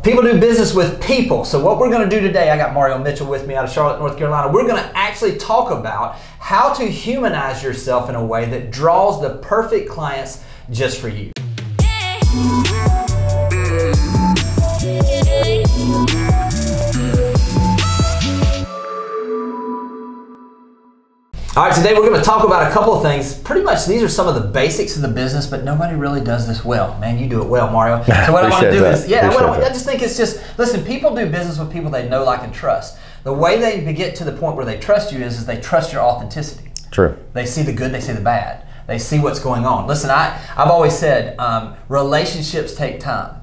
People do business with people. So what we're going to do today, I got Mario Mitchell with me out of Charlotte, North Carolina. We're going to actually talk about how to humanize yourself in a way that draws the perfect clients just for you. All right, today we're going to talk about a couple of things. Pretty much these are some of the basics of the business, but nobody really does this well. Man, you do it well, Mario. So what I want to do is, I just think it's just, listen, people do business with people they know, like, and trust. The way they get to the point where they trust you is they trust your authenticity. True. They see the good, they see the bad. They see what's going on. Listen, I've always said relationships take time.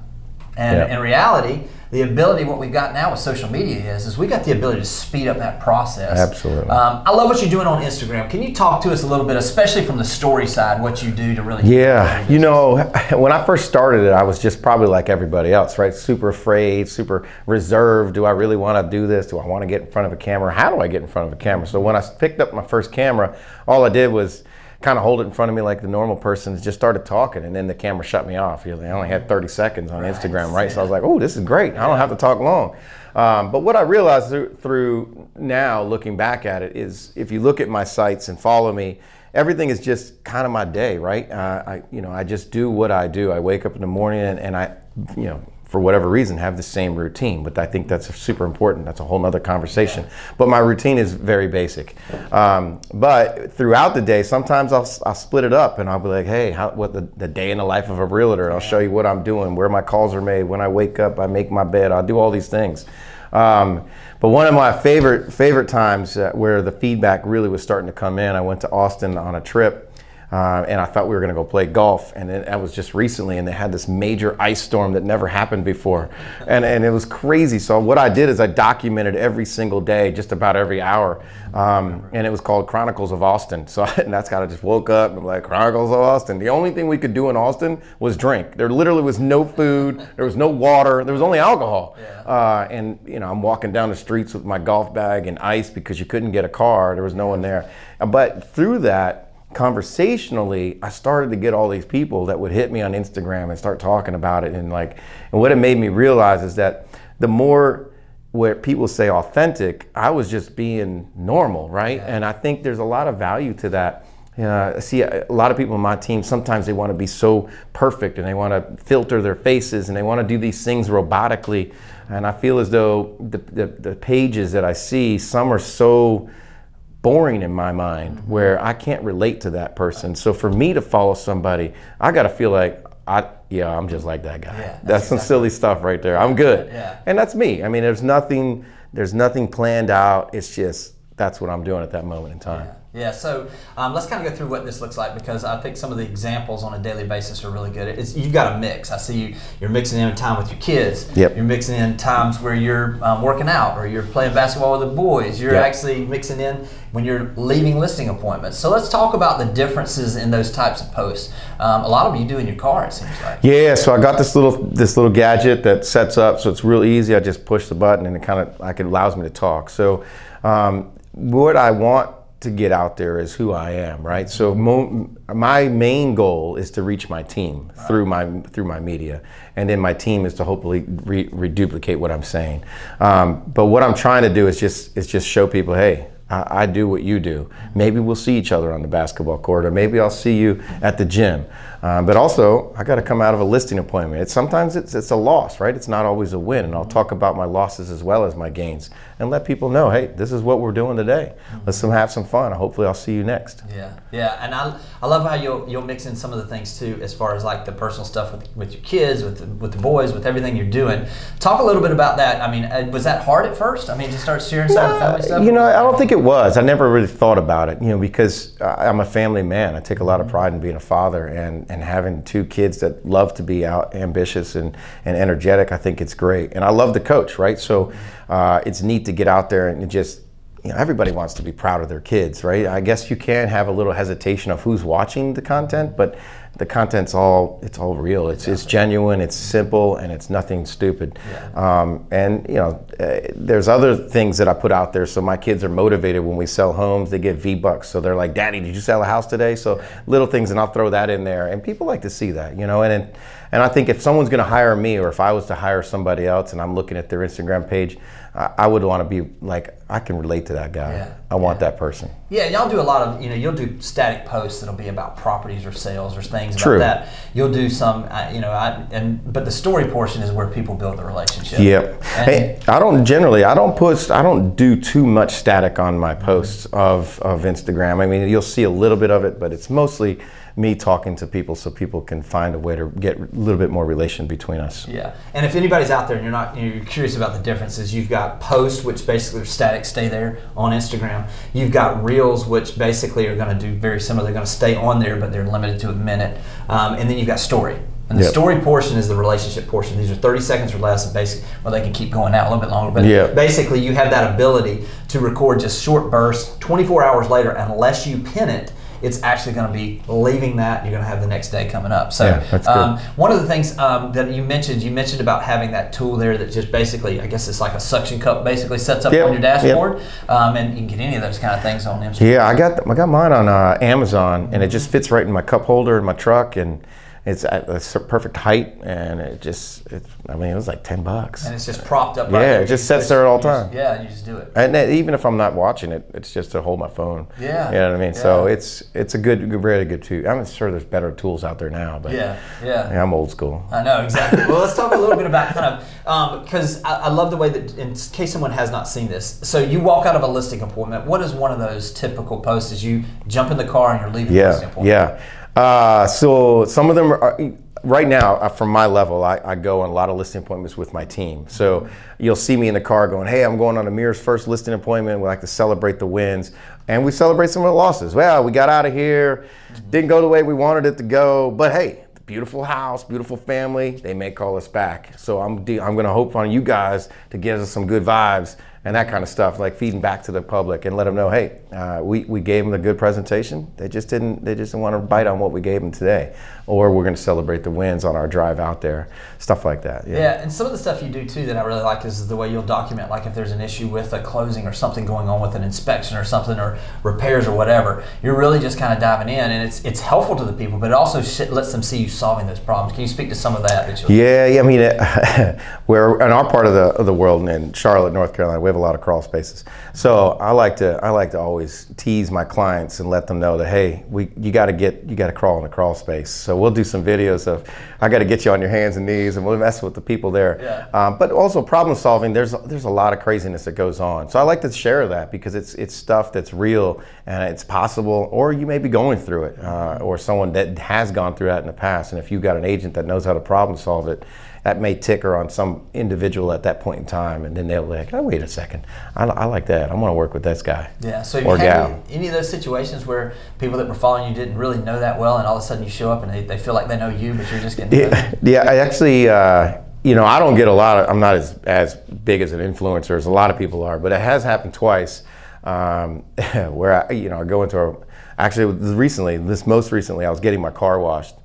And in reality, the ability, what we've got now with social media is we got the ability to speed up that process. Absolutely. I love what you're doing on Instagram. Can you talk to us a little bit, especially from the story side, what you do to really... Yeah, you know, when I first started it, I was just probably like everybody else, right? Super afraid, super reserved. Do I really want to do this? Do I want to get in front of a camera? How do I get in front of a camera? So when I picked up my first camera, all I did was kind of hold it in front of me like the normal person, just started talking, and then the camera shut me off. I only had 30 seconds on Instagram, right? So I was like, oh, this is great. I don't have to talk long. But what I realized through now, looking back at it, is if you look at my sites and follow me, everything is just kind of my day, right? I just do what I do. I wake up in the morning and I, for whatever reason, have the same routine. But I think that's super important. That's a whole nother conversation. But my routine is very basic. But throughout the day, sometimes I'll split it up and I'll be like, hey, what the day in the life of a realtor. I'll show you what I'm doing, where my calls are made. When I wake up, I make my bed. I'll do all these things. But one of my favorite times where the feedback really was starting to come in, I went to Austin on a trip. And I thought we were going to go play golf, and that was just recently, and they had this major ice storm that never happened before, and it was crazy. So what I did is I documented every single day, just about every hour, and it was called Chronicles of Austin. So and that's kind of just woke up and I'm like, Chronicles of Austin. The only thing we could do in Austin was drink. There literally was no food, there was no water, there was only alcohol. And I'm walking down the streets with my golf bag and ice because you couldn't get a car. There was no one there. But through that, conversationally, I started to get all these people that would hit me on Instagram and start talking about it, and what it made me realize is that the more where people say authentic, I was just being normal, right? And I think there's a lot of value to that. I see a lot of people on my team, sometimes they want to be so perfect and they want to filter their faces and they want to do these things robotically, and I feel as though the pages that I see, some are so boring in my mind where I can't relate to that person. So for me to follow somebody, I got to feel like I'm just like that guy. Yeah, that's some silly stuff right there. I'm good. And that's me. I mean, there's nothing planned out. It's just, that's what I'm doing at that moment in time. Yeah, so let's kind of go through what this looks like, because I think some of the examples on a daily basis are really good. You've got a mix. I see you're mixing in time with your kids. Yep. You're mixing in times where you're working out or you're playing basketball with the boys. You're actually mixing in when you're leaving listing appointments. So let's talk about the differences in those types of posts. A lot of them you do in your car, it seems like. Yeah, so I got this little gadget that sets up, so it's real easy. I just push the button and it allows me to talk. So what I want to get out there is who I am, right? So my main goal is to reach my team through my media, and then my team is to hopefully reduplicate what I'm saying. But what I'm trying to do is just show people, hey, I do what you do. Maybe we'll see each other on the basketball court, or maybe I'll see you at the gym. But also, I got to come out of a listing appointment. Sometimes it's a loss, right? It's not always a win. And I'll talk about my losses as well as my gains, and let people know, hey, this is what we're doing today. Let's have some fun. Hopefully, I'll see you next. Yeah. And I love how you'll mix in some of the things too, as far as like the personal stuff with your kids, with the boys, with everything you're doing. Talk a little bit about that. I mean, was that hard at first? I mean, to start sharing some of the family stuff. I don't think it was. I never really thought about it. Because I'm a family man. I take a lot of pride in being a father, and having two kids that love to be out ambitious and energetic. I think it's great, and I love to coach, right? So it's neat to get out there and just, everybody wants to be proud of their kids, right? I guess you can have a little hesitation of who's watching the content, but the content's all real. It's genuine, it's simple, and it's nothing stupid. There's other things that I put out there, so my kids are motivated when we sell homes. They get V-Bucks, so they're like, Daddy, did you sell a house today? So little things, and I'll throw that in there, and people like to see that, and And I think if someone's going to hire me, or if I was to hire somebody else and I'm looking at their Instagram page, I would want to be like, I can relate to that guy. Yeah. I want that person. Yeah, y'all do a lot of, you'll do static posts that'll be about properties or sales or things about that. You'll do some, but the story portion is where people build the relationship. Yep. Hey, I don't do too much static on my posts of Instagram. I mean, you'll see a little bit of it, but it's mostly me talking to people so people can find a way to get a little bit more relation between us. Yeah, and if anybody's out there and you're curious about the differences, you've got posts, which basically are static, stay there on Instagram. You've got reels, which basically are going to do very similar. They're going to stay on there, but they're limited to a minute. And then you've got story. And the story portion is the relationship portion. These are 30 seconds or less, and basically, well, they can keep going out a little bit longer, but basically you have that ability to record just short bursts. 24 hours later, unless you pin it, it's actually going to be leaving that. You're going to have the next day coming up. So one of the things that you mentioned about having that tool there that just basically, I guess it's like a suction cup, basically sets up on your dashboard, and you can get any of those kind of things on Instagram. Yeah, I got mine on Amazon, and it just fits right in my cup holder in my truck, and it's at a perfect height, and it was like $10. And it's just propped up. Right there. It just sits there all the time. Yeah, you just do it. And even if I'm not watching it, it's just to hold my phone. Yeah. You know what I mean? Yeah. So it's a really good tool. I'm sure there's better tools out there now, but I'm old school. I know, exactly. Well, let's talk a little bit about kind of, because I love the way that, in case someone has not seen this, so you walk out of a listing appointment. What is one of those typical posts as you jump in the car and you're leaving the listing appointment? Yeah. So some of them are, right now, from my level, I go on a lot of listing appointments with my team. So you'll see me in the car going, hey, I'm going on Amir's first listing appointment. We like to celebrate the wins. And we celebrate some of the losses. Well, we got out of here, didn't go the way we wanted it to go, but hey, beautiful house, beautiful family, they may call us back. So I'm gonna hope on you guys to give us some good vibes and that kind of stuff, like feeding back to the public and let them know, hey, we gave them a good presentation. They just didn't want to bite on what we gave them today, or we're going to celebrate the wins on our drive out there, stuff like that. Yeah, and some of the stuff you do too that I really like is the way you'll document, like if there's an issue with a closing or something going on with an inspection or something, or repairs or whatever. You're really just kind of diving in, and it's helpful to the people, but it also lets them see you solving those problems. Can you speak to some of that? I mean, we're in our part of the world in Charlotte, North Carolina. We have a lot of crawl spaces, so I like to always tease my clients and let them know that, hey, you got to crawl in a crawl space. So we'll do some videos of, I got to get you on your hands and knees, and we'll mess with the people there. Yeah. But also problem solving. There's a lot of craziness that goes on. So I like to share that because it's stuff that's real and it's possible, or you may be going through it, or someone that has gone through that in the past. And if you've got an agent that knows how to problem solve it, that may ticker on some individual at that point in time, and then they'll be like, oh, wait a second, I like that. I want to work with this guy. Yeah, so you had any of those situations where people that were following you didn't really know that well, and all of a sudden you show up and they feel like they know you, but you're just getting to know them? Yeah, I actually, I don't get a lot of, I'm not as big as an influencer as a lot of people are, but it has happened twice where I go into most recently I was getting my car washed,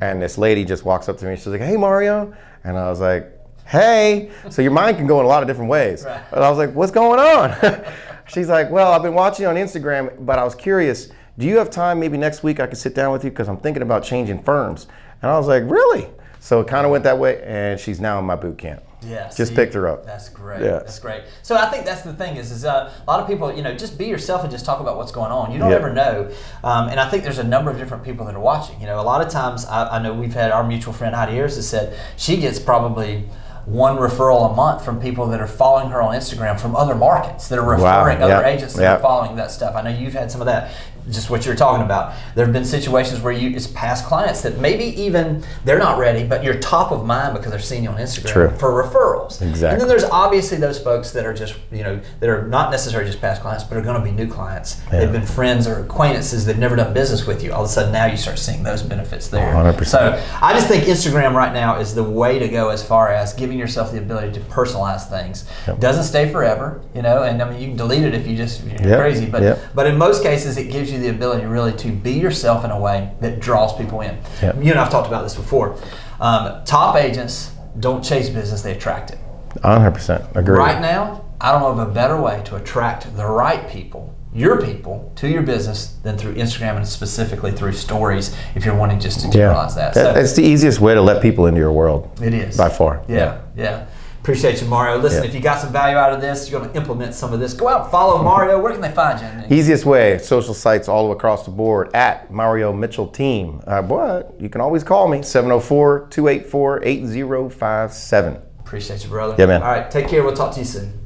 and this lady just walks up to me. She's like, hey, Mario. And I was like, hey. So your mind can go in a lot of different ways. Right. And I was like, what's going on? She's like, well, I've been watching you on Instagram, but I was curious, do you have time maybe next week I could sit down with you, because I'm thinking about changing firms? And I was like, really? So it kind of went that way, and she's now in my boot camp. Yeah, just picked her up. That's great. Yeah. That's great. So I think that's the thing is a lot of people, just be yourself and just talk about what's going on. You don't ever know. And I think there's a number of different people that are watching. A lot of times I know we've had our mutual friend Heidi Ayers that said she gets probably one referral a month from people that are following her on Instagram from other markets that are referring other agents that are following that stuff. I know you've had some of that. Just what you're talking about. There have been situations where it's past clients that maybe even they're not ready, but you're top of mind because they're seeing you on Instagram for referrals. Exactly. And then there's obviously those folks that are just, that are not necessarily just past clients, but are going to be new clients. Yeah. They've been friends or acquaintances. They've never done business with you. All of a sudden now you start seeing those benefits there. 100%. So I just think Instagram right now is the way to go as far as giving yourself the ability to personalize things. Yep. Doesn't stay forever, and I mean you can delete it if you're crazy, but in most cases it gives you the ability really to be yourself in a way that draws people in. Yep. You and I've talked about this before. Top agents don't chase business, they attract it. 100%, agree. Right now, I don't know of a better way to attract the right people your people to your business than through Instagram and specifically through stories if you're wanting just to generalize that. So, it's the easiest way to let people into your world. It is. By far. Yeah. Appreciate you, Mario. Listen, if you got some value out of this, you're going to implement some of this. Go out and follow Mario. Where can they find you? Easiest way, social sites all across the board at Mario Mitchell Team. But you can always call me, 704-284-8057. Appreciate you, brother. Yeah, man. All right, take care. We'll talk to you soon.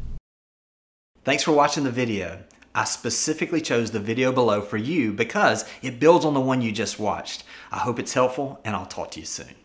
Thanks for watching the video. I specifically chose the video below for you because it builds on the one you just watched. I hope it's helpful, and I'll talk to you soon.